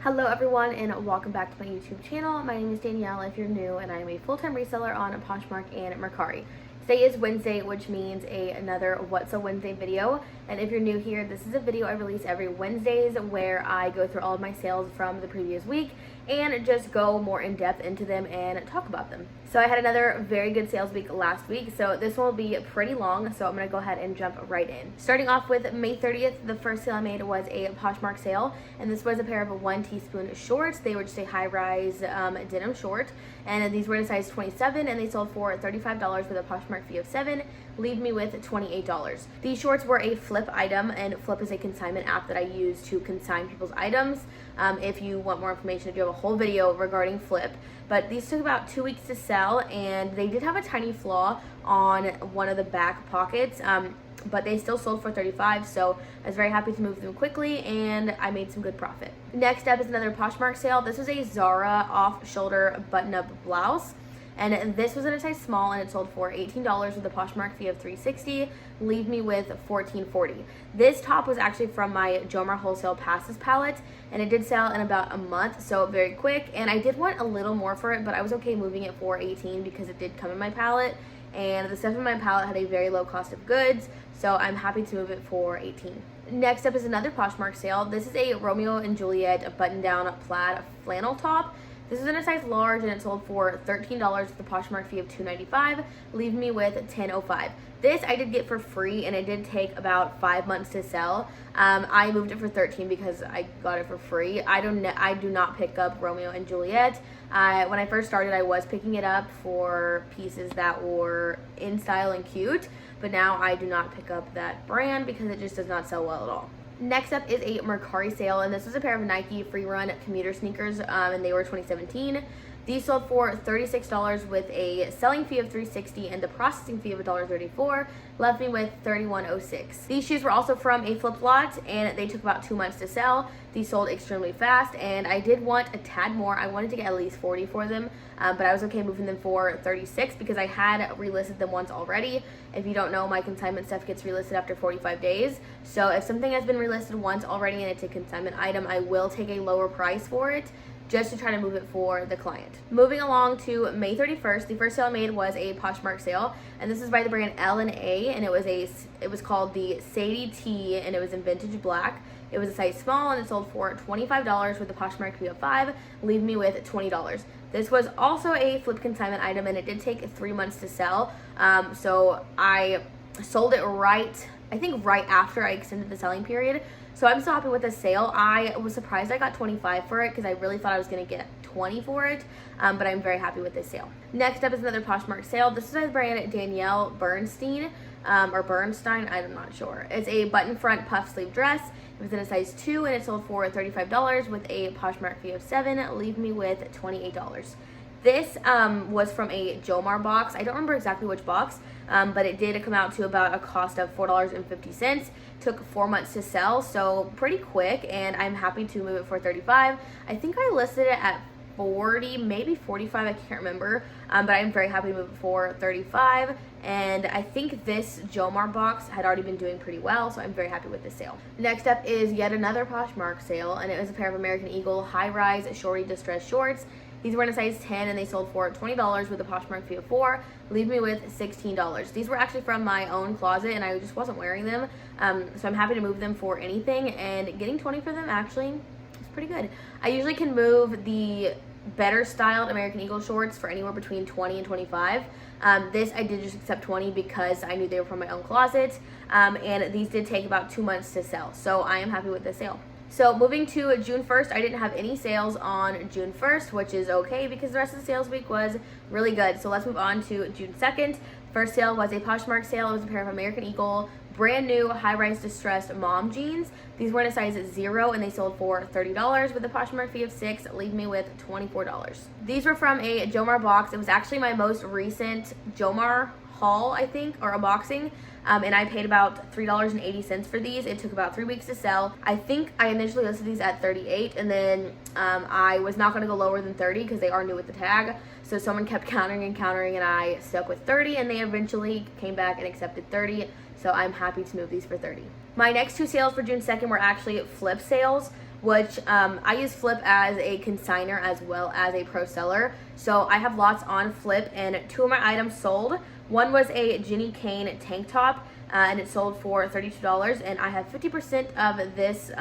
Hello everyone and welcome back to my YouTube channel. My name is Danielle if you're new, and I am a full-time reseller on Poshmark and Mercari. Today is Wednesday, which means another What's a Wednesday video. And if you're new here, this is a video I release every Wednesdays where I go through all of my sales from the previous week and just go more in depth into them and talk about them. So I had another very good sales week last week, so this one will be pretty long, so I'm going to go ahead and jump right in. Starting off with May 30th, the first sale I made was a Poshmark sale, and this was a pair of 1 teaspoon shorts. They were just a high-rise denim short, and these were in size 27, and they sold for $35 with a Poshmark fee of $7, leave me with $28. These shorts were a Flip item, and Flip is a consignment app that I use to consign people's items. If you want more information, I do have a whole video regarding Flip. But these took about 2 weeks to sell, and they did have a tiny flaw on one of the back pockets, but they still sold for $35, so I was very happy to move them quickly, and I made some good profit. Next up is another Poshmark sale. This was a Zara off-shoulder button-up blouse, and this was in a size small, and it sold for $18 with a Poshmark fee of $3.60, leave me with $14.40. This top was actually from my Jomar Wholesale Passes palette, and it did sell in about a month, so very quick, and I did want a little more for it, but I was okay moving it for $18 because it did come in my palette, and the stuff in my palette had a very low cost of goods, so I'm happy to move it for $18. Next up is another Poshmark sale. This is a Romeo and Juliet button-down plaid flannel top. This is in a size large, and it sold for $13 with the Poshmark fee of $2.95, leave me with $10.05. This I did get for free, and it did take about 5 months to sell. I moved it for $13 because I got it for free. I do not pick up Romeo and Juliet. When I first started, I was picking it up for pieces that were in style and cute, but now I do not pick up that brand because it just does not sell well at all. Next up is a Mercari sale, and this was a pair of Nike Free Run commuter sneakers, and they were 2017. These sold for $36 with a selling fee of $3.60 and the processing fee of $1.34, left me with $31.06. These shoes were also from a Flip lot, and they took about 2 months to sell. These sold extremely fast, and I did want a tad more. I wanted to get at least $40 for them, but I was okay moving them for $36 because I had relisted them once already. If you don't know, my consignment stuff gets relisted after 45 days. So if something has been relisted once already and it's a consignment item, I will take a lower price for it, just to try to move it for the client. Moving along to May 31st, the first sale I made was a Poshmark sale, and this is by the brand L&A, and it was called the Sadie T, and it was in vintage black. It was a size small, and it sold for $25 with a Poshmark fee of $5, leave me with $20. This was also a Flip consignment item, and it did take 3 months to sell, so I sold it right after I extended the selling period. So I'm so happy with this sale. I was surprised I got $25 for it because I really thought I was going to get $20 for it, but I'm very happy with this sale. Next up is another Poshmark sale. This is by the brand Danielle Bernstein, or Bernstein, I'm not sure. It's a button front puff sleeve dress. It was in a size 2, and it sold for $35 with a Poshmark fee of $7, leave me with $28. This was from a Jomar box. I don't remember exactly which box, but it did come out to about a cost of $4.50. Took 4 months to sell, so pretty quick, and I'm happy to move it for $35. I think I listed it at $40, maybe $45, I can't remember, but I'm very happy to move it for $35, and I think this Jomar box had already been doing pretty well, so I'm very happy with this sale. Next up is yet another Poshmark sale, and it was a pair of American Eagle high-rise shorty distressed shorts. These were in a size 10, and they sold for $20 with a Poshmark fee of $4, leave me with $16. These were actually from my own closet, and I just wasn't wearing them, so I'm happy to move them for anything, and getting $20 for them actually is pretty good. I usually can move the better styled American Eagle shorts for anywhere between $20 and $25. This I did just accept $20 because I knew they were from my own closet, and these did take about 2 months to sell, so I am happy with this sale. So moving to June 1st, I didn't have any sales on June 1st, which is okay because the rest of the sales week was really good. So let's move on to June 2nd. First sale was a Poshmark sale. It was a pair of American Eagle brand new high-rise distressed mom jeans. These were in a size 0, and they sold for $30 with a Poshmark fee of $6, leave me with $24. These were from a Jomar box. It was actually my most recent Jomar haul, I think, or unboxing. And I paid about $3.80 for these. It took about 3 weeks to sell. I think I initially listed these at $38, and then I was not going to go lower than $30 because they are new with the tag. So someone kept countering, and I stuck with $30, and they eventually came back and accepted $30. So I'm happy to move these for $30. My next 2 sales for June 2nd were actually Flip sales. which I use Flip as a consigner as well as a pro seller. So I have lots on Flip, and 2 of my items sold. One was a Jenny Kane tank top, and it sold for $32, and I have 50% of this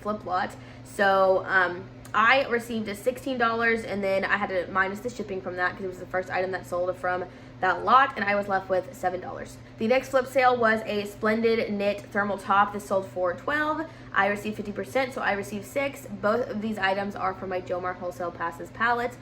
Flip lot. So I received a $16, and then I had to minus the shipping from that because it was the first item that sold from that lot, and I was left with $7. The next Flip sale was a Splendid knit thermal top. This sold for $12. I received 50%, so I received $6. Both of these items are from my Jomar Wholesale Passes palette,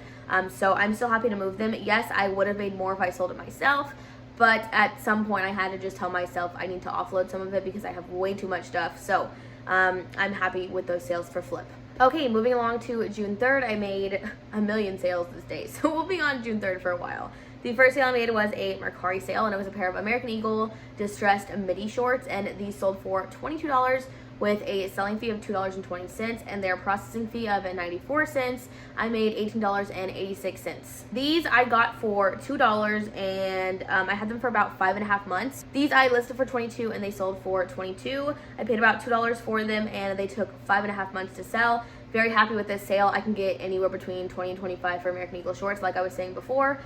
so I'm still happy to move them. Yes, I would have made more if I sold it myself, but at some point I had to just tell myself I need to offload some of it because I have way too much stuff. So I'm happy with those sales for Flip. Okay, moving along to June 3rd, I made a million sales this day, so we'll be on June 3rd for a while. The first sale I made was a Mercari sale, and it was a pair of American Eagle distressed midi shorts, and these sold for $22 with a selling fee of $2.20 and their processing fee of 94 cents. I made $18.86. These I got for $2, and I had them for about 5.5 months. These I listed for $22 and they sold for $22. I paid about $2 for them, and they took 5.5 months to sell. Very happy with this sale. I can get anywhere between $20 and $25 for American Eagle shorts, like I was saying before.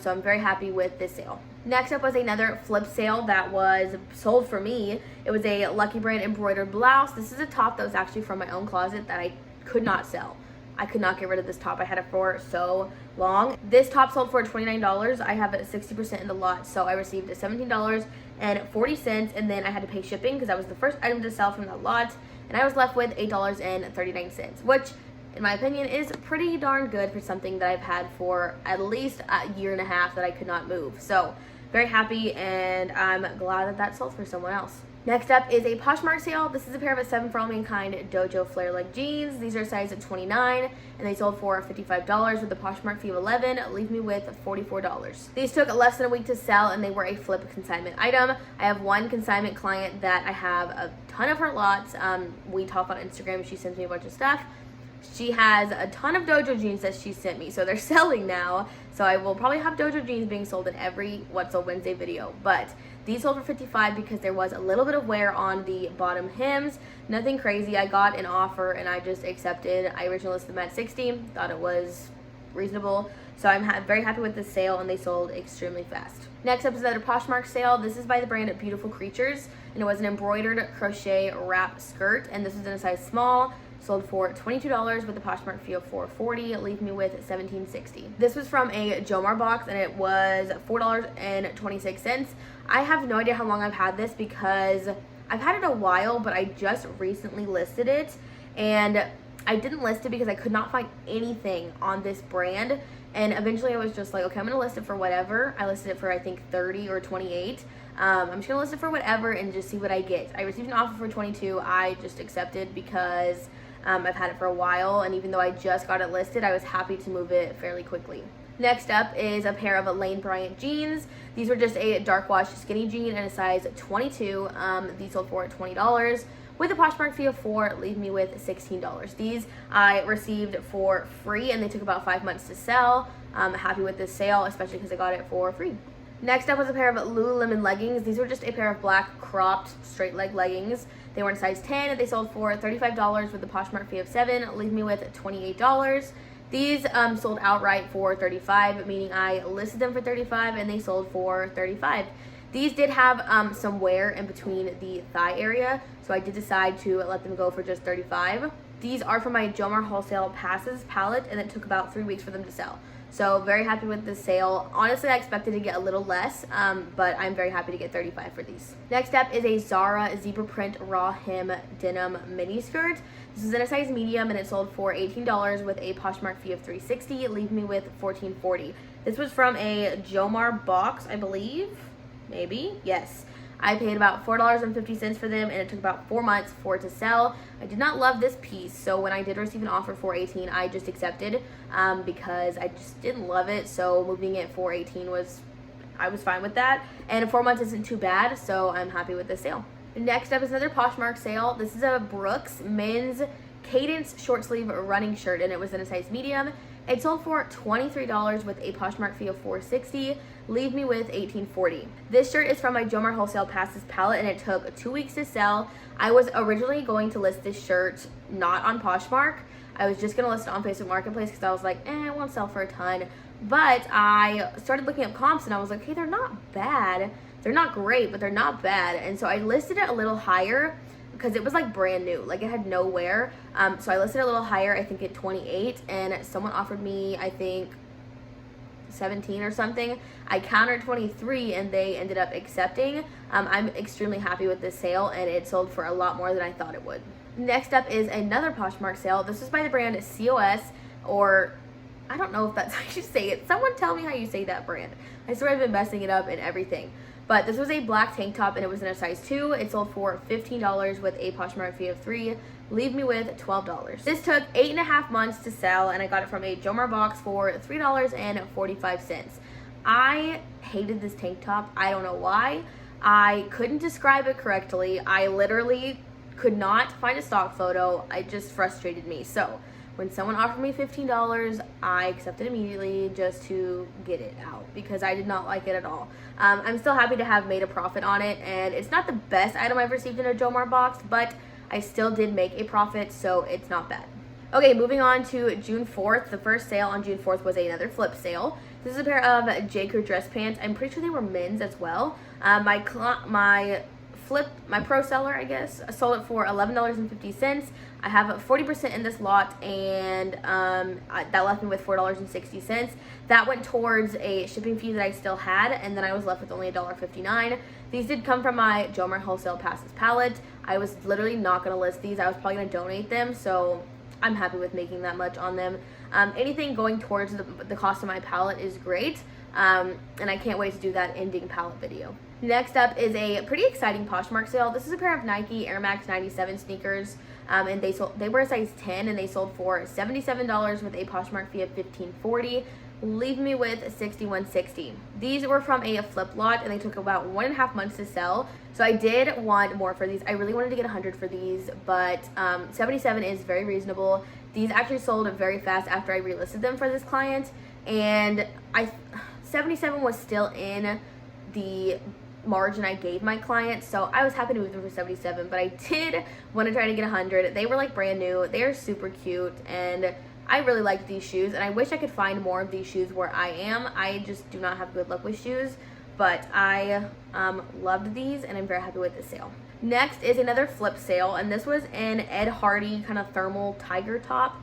So I'm very happy with this sale. Next up was another Flip sale that was sold for me. It was a Lucky Brand embroidered blouse. This is a top that was actually from my own closet that I could not sell. I could not get rid of this top. I had it for so long. This top sold for $29. I have 60% in the lot, so I received $17.40, and then I had to pay shipping because that was the first item to sell from that lot, and I was left with $8.39, which in my opinion is pretty darn good for something that I've had for at least a year and a half that I could not move. So very happy, and I'm glad that that sold for someone else. Next up is a Poshmark sale. This is a pair of a 7 for All Mankind Dojo flare leg jeans. These are size 29, and they sold for $55 with a Poshmark fee of $11, leave me with $44. These took less than a week to sell, and they were a Flip consignment item. I have one consignment client that I have a ton of her lots. We talk on Instagram. She sends me a bunch of stuff. She has a ton of dojo jeans that she sent me, so they're selling now. So I will probably have dojo jeans being sold in every What's Sold Wednesday video. But these sold for $55 because there was a little bit of wear on the bottom hems. Nothing crazy. I got an offer and I just accepted. I originally listed them at $60. Thought it was reasonable. So I'm very happy with this sale, and they sold extremely fast. Next up is another Poshmark sale. This is by the brand Beautiful Creatures, and it was an embroidered crochet wrap skirt, and this was in a size small. Sold for $22 with a Poshmark fee of $4.40, leave me with $17.60. This was from a Jomar box, and it was $4.26. I have no idea how long I've had this because I've had it a while, but I just recently listed it, and I didn't list it because I could not find anything on this brand, and eventually I was just like, okay, I'm gonna list it for whatever. I listed it for I think 30 or 28. I'm just gonna list it for whatever and just see what I get. I received an offer for 22. I just accepted because I've had it for a while, and even though I just got it listed, I was happy to move it fairly quickly. Next up is a pair of Lane Bryant jeans. These were just a dark wash skinny jean in a size 22. These sold for $20 with a Poshmark fee of $4, leave me with $16. These I received for free, and they took about 5 months to sell. I'm happy with this sale, especially because I got it for free. Next up was a pair of Lululemon leggings. These were just a pair of black cropped straight leg leggings. They were in size 10, and they sold for $35 with a Poshmark fee of $7, leave me with $28. These sold outright for $35, meaning I listed them for $35 and they sold for $35. These did have some wear in between the thigh area, so I did decide to let them go for just $35. These are from my Jomar Wholesale Passes palette, and it took about 3 weeks for them to sell. So very happy with this sale. Honestly, I expected to get a little less, but I'm very happy to get $35 for these. Next up is a Zara zebra print raw hem denim mini skirt. This is in a size medium, and it sold for $18 with a Poshmark fee of $3.60, leave me with $14.40. This was from a Jomar box, I believe. Maybe? Yes. I paid about $4.50 for them, and it took about 4 months for it to sell. I did not love this piece, so when I did receive an offer for $18, I just accepted because I just didn't love it. So moving it for $18 I was fine with that, and 4 months isn't too bad, so I'm happy with this sale. Next up is another Poshmark sale. This is a Brooks men's Cadence short sleeve running shirt, and it was in a size medium. It sold for $23 with a Poshmark fee of $4.60. Leave me with $18.40. This shirt is from my Jomar Wholesale Passes palette, and it took 2 weeks to sell. I was originally going to list this shirt not on Poshmark. I was just going to list it on Facebook Marketplace because I was like, it won't sell for a ton. But I started looking up comps, and I was like, hey, they're not bad. They're not great, but they're not bad. And so I listed it a little higher because it was like brand new, like it had no wear. So I listed it a little higher, I think at 28, and someone offered me, I think, 17 or something. I countered 23 and they ended up accepting. I'm extremely happy with this sale, and it sold for a lot more than I thought it would. Next up is another Poshmark sale. This is by the brand COS, or I don't know if that's how you say it. Someone tell me how you say that brand. I swear I've been messing it up and everything. But this was a black tank top, and it was in a size 2. It sold for $15 with a Poshmark fee of $3. Leave me with $12. This took 8.5 months to sell, and I got it from a Jomar box for $3.45. I hated this tank top. I don't know why. I couldn't describe it correctly. I literally could not find a stock photo. It just frustrated me. So when someone offered me $15, I accepted immediately just to get it out because I did not like it at all. I'm still happy to have made a profit on it, and it's not the best item I've received in a Jomar box, but I still did make a profit, so it's not bad. Okay, moving on to June 4th. The first sale on June 4th was another flip sale. This is a pair of J. Crew dress pants. I'm pretty sure they were men's as well. My pro seller, I guess, sold it for $11.50. I have 40% in this lot, and that left me with $4.60. That went towards a shipping fee that I still had, and then I was left with only $1.59. These did come from my Jomar Wholesale Passes palette. I was literally not going to list these. I was probably going to donate them, so I'm happy with making that much on them. Anything going towards the cost of my palette is great, and I can't wait to do that ending palette video. Next up is a pretty exciting Poshmark sale. This is a pair of Nike Air Max 97 sneakers, and they were a size 10, and they sold for $77 with a Poshmark fee of $15.40. Leave me with $61.60. These were from a flip lot, and they took about 1.5 months to sell. So I did want more for these. I really wanted to get 100 for these, but 77 is very reasonable. These actually sold very fast after I relisted them for this client, and 77 was still in the margin I gave my client, so I was happy to move them for 77, but I did want to try to get 100. They were like brand new. They are super cute, and I really like these shoes, and I wish I could find more of these shoes where I am. I just do not have good luck with shoes, but I loved these, and I'm very happy with this sale. Next is another flip sale, and this was an Ed Hardy kind of thermal tiger top.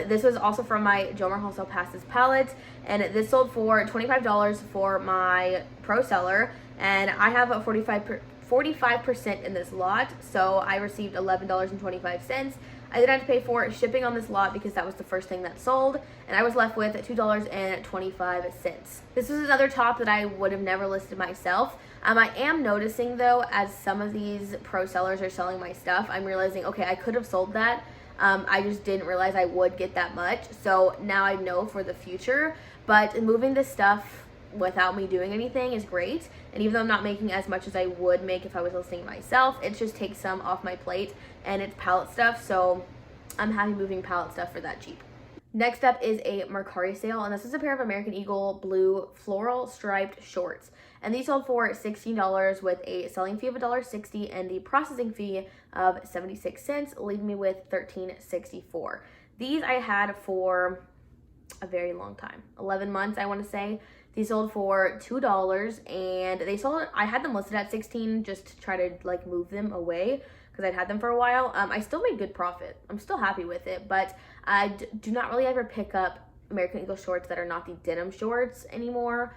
This was also from my Jomar Wholesale Passes palette, and this sold for $25 for my pro seller, and I have a 45% in this lot, so I received $11.25. I did have to pay for shipping on this lot because that was the first thing that sold, and I was left with $2.25. This was another top that I would have never listed myself. I am noticing, though, as some of these pro sellers are selling my stuff, I'm realizing, okay, I could have sold that. I just didn't realize I would get that much, so now I know for the future. But moving this stuff without me doing anything is great, and even though I'm not making as much as I would make if I was listing it myself, it just takes some off my plate, and it's palette stuff, so I'm happy moving palette stuff for that cheap. Next up is a Mercari sale, and this is a pair of American Eagle blue floral striped shorts, and these sold for $16 with a selling fee of $1.60 and the processing fee of 76 cents, leaving me with $13.64. These I had for a very long time, 11 months I want to say. These sold for $2, and I had them listed at 16 just to try to like move them away because I'd had them for a while. I still made good profit. I'm still happy with it, but I do not really ever pick up American Eagle shorts that are not the denim shorts anymore,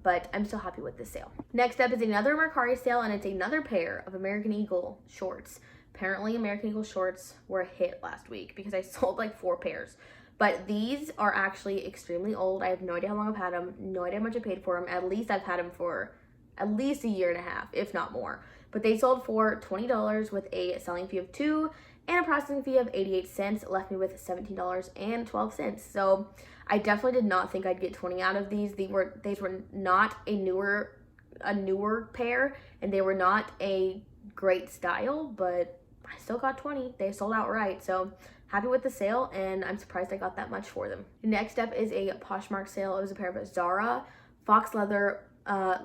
but I'm still happy with this sale. Next up is another Mercari sale, and it's another pair of American Eagle shorts. Apparently American Eagle shorts were a hit last week because I sold like 4 pairs. But these are actually extremely old. I have no idea how long I've had them, no idea how much I paid for them. At least I've had them for at least a year and a half, if not more. But they sold for $20 with a selling fee of $2 and a processing fee of 88 cents, left me with $17.12. So I definitely did not think I'd get 20 out of these. These were not a newer pair, and they were not a great style, but I still got 20. They sold outright, so happy with the sale, and I'm surprised I got that much for them. Next up is a Poshmark sale. It was a pair of Zara fox leather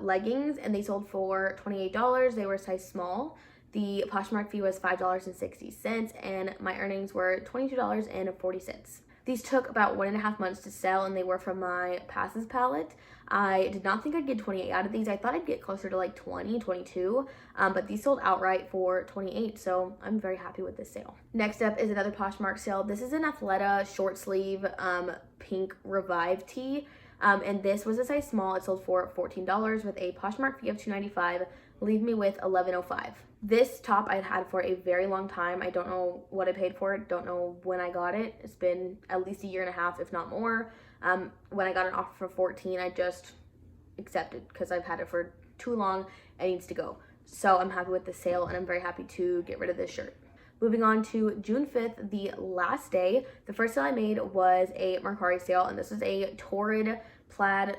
leggings, and they sold for $28. They were size small. The Poshmark fee was $5.60, and my earnings were $22.40. These took about 1.5 months to sell, and they were from my passes palette. I did not think I'd get 28 out of these. I thought I'd get closer to like 20, 22, but these sold outright for 28, so I'm very happy with this sale. Next up is another Poshmark sale. This is an Athleta short sleeve pink Revive tee, and this was a size small. It sold for $14 with a Poshmark fee of $2.95, leave me with $11.05. This top I'd had for a very long time. I don't know what I paid for it. Don't know when I got it. It's been at least a year and a half, if not more. When I got an offer for $14, I just accepted because I've had it for too long. It needs to go. So I'm happy with the sale, and I'm very happy to get rid of this shirt. Moving on to June 5th, the last day, the first sale I made was a Mercari sale, and this is a torrid plaid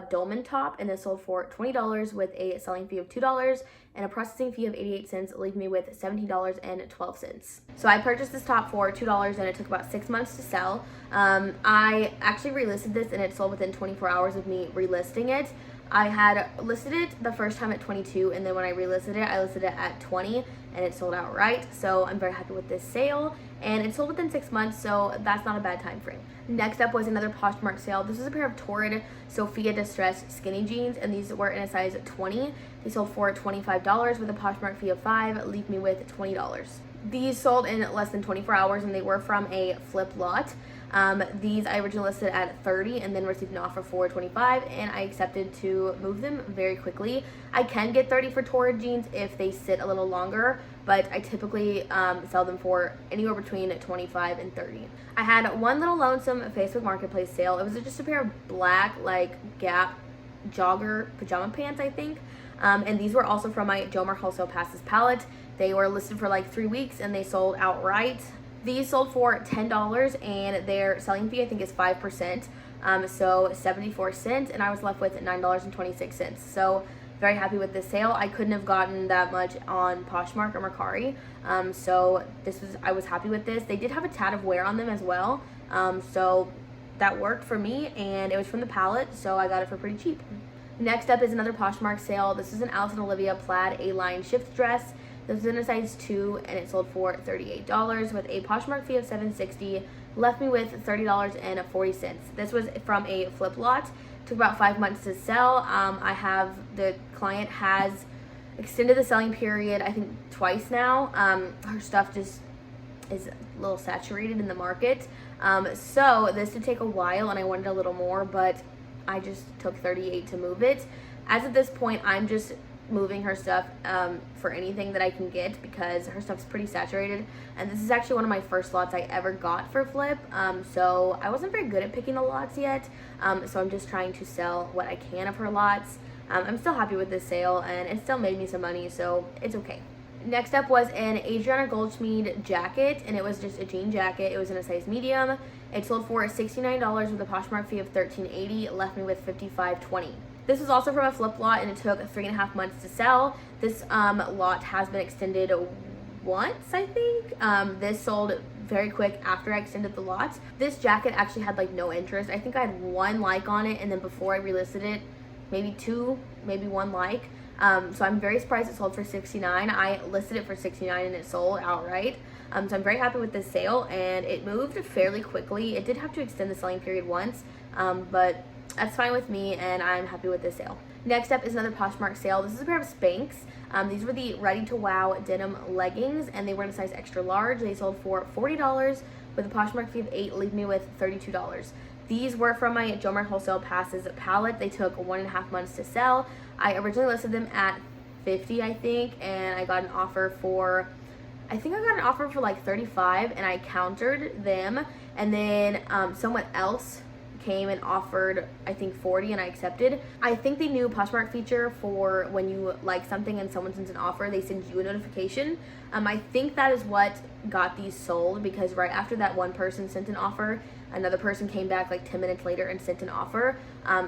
dolman top, and this sold for $20 with a selling fee of $2 and a processing fee of 88 cents, leaving me with $17.12. So I purchased this top for $2, and it took about 6 months to sell. I actually relisted this, and it sold within 24 hours of me relisting it. I had listed it the first time at 22, and then when I relisted it, I listed it at 20, and it sold outright. So I'm very happy with this sale, and it sold within 6 months, so that's not a bad time frame. Next up was another Poshmark sale. This is a pair of torrid Sophia Distress skinny jeans, and these were in a size 20. They sold for $25 with a Poshmark fee of $5, leave me with $20. These sold in less than 24 hours, and they were from a flip lot. These I originally listed at 30 and then received an offer for 25, and I accepted to move them very quickly. I can get 30 for torrid jeans if they sit a little longer, but I typically sell them for anywhere between 25 and 30. I had one little lonesome Facebook Marketplace sale. It was just a pair of black like Gap jogger pajama pants, I think. And these were also from my Jomar Wholesale Passes palette. They were listed for like 3 weeks, and they sold outright. These sold for $10, and their selling fee I think is 5%, so 74 cents, and I was left with $9.26. So very happy with this sale. I couldn't have gotten that much on Poshmark or Mercari, so I was happy with this. They did have a tad of wear on them as well, so that worked for me, and it was from the palette, so I got it for pretty cheap. Next up is another Poshmark sale. This is an Alice and Olivia plaid A-line shift dress. This was in a size 2, and it sold for $38 with a Poshmark fee of $7.60, left me with $30.40. This was from a flip lot. Took about 5 months to sell. The client has extended the selling period, I think, twice now. Her stuff just is a little saturated in the market. So this did take a while, and I wanted a little more, but I just took $38 to move it. As of this point, I'm just moving her stuff for anything that I can get because her stuff's pretty saturated, and this is actually one of my first lots I ever got for flip, so I wasn't very good at picking the lots yet, so I'm just trying to sell what I can of her lots. I'm still happy with this sale, and it still made me some money, so it's okay. Next up was an Adriana Goldschmied jacket, and it was just a jean jacket. It was in a size medium. It sold for $69 with a Poshmark fee of $13.80, left me with $55.20. This was also from a flip lot, and it took 3.5 months to sell. This lot has been extended once, I think. This sold very quick after I extended the lot. This jacket actually had like no interest. I think I had 1 like on it, and then before I relisted it, maybe 2, maybe 1 like. So I'm very surprised it sold for $69. I listed it for $69 and it sold outright. So I'm very happy with this sale, and it moved fairly quickly. It did have to extend the selling period once, but that's fine with me, and I'm happy with this sale. Next up is another Poshmark sale. This is a pair of Spanx. These were the Ready to Wow denim leggings, and they were in a size extra large. They sold for $40 with a Poshmark fee of $8, leave me with $32. These were from my Jomar Wholesale Passes palette. They took 1.5 months to sell. I originally listed them at $50, I think, and I got an offer for, like $35, and I countered them, and then someone else came and offered, I think, $40, and I accepted. I think the new Poshmark feature for when you like something and someone sends an offer, they send you a notification. I think that is what got these sold, because right after that one person sent an offer, another person came back like 10 minutes later and sent an offer.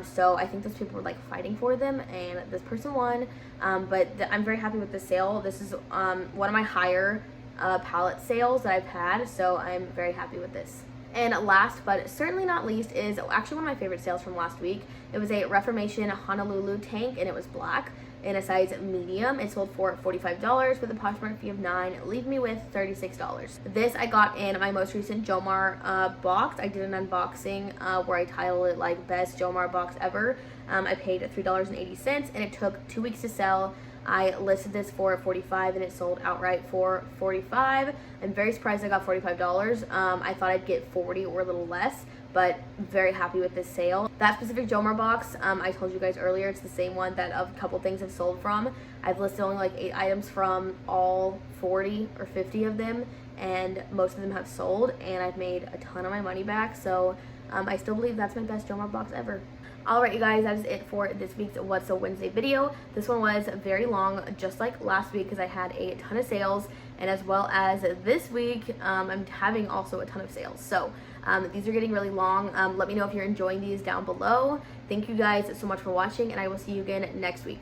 So I think those people were like fighting for them, and this person won. But I'm very happy with the sale. This is one of my higher palette sales that I've had, so I'm very happy with this. And last but certainly not least is actually one of my favorite sales from last week. It was a Reformation Honolulu tank, and it was black in a size medium. It sold for $45 with a Poshmark fee of $9, leaving me with $36. This I got in my most recent Jomar box. I did an unboxing where I titled it like best Jomar box ever. I paid $3.80 and it took 2 weeks to sell. I listed this for $45 and it sold outright for $45. I'm very surprised I got $45. I thought I'd get $40 or a little less, but very happy with this sale. That specific Jomar box, I told you guys earlier, it's the same one that a couple things have sold from. I've listed only like 8 items from all 40 or 50 of them, and most of them have sold, and I've made a ton of my money back, so I still believe that's my best Jomar box ever. Alright you guys, that is it for this week's What's a Wednesday video. This one was very long, just like last week, because I had a ton of sales, and as well as this week, I'm having also a ton of sales. So these are getting really long. Let me know if you're enjoying these down below. Thank you guys so much for watching, and I will see you again next week.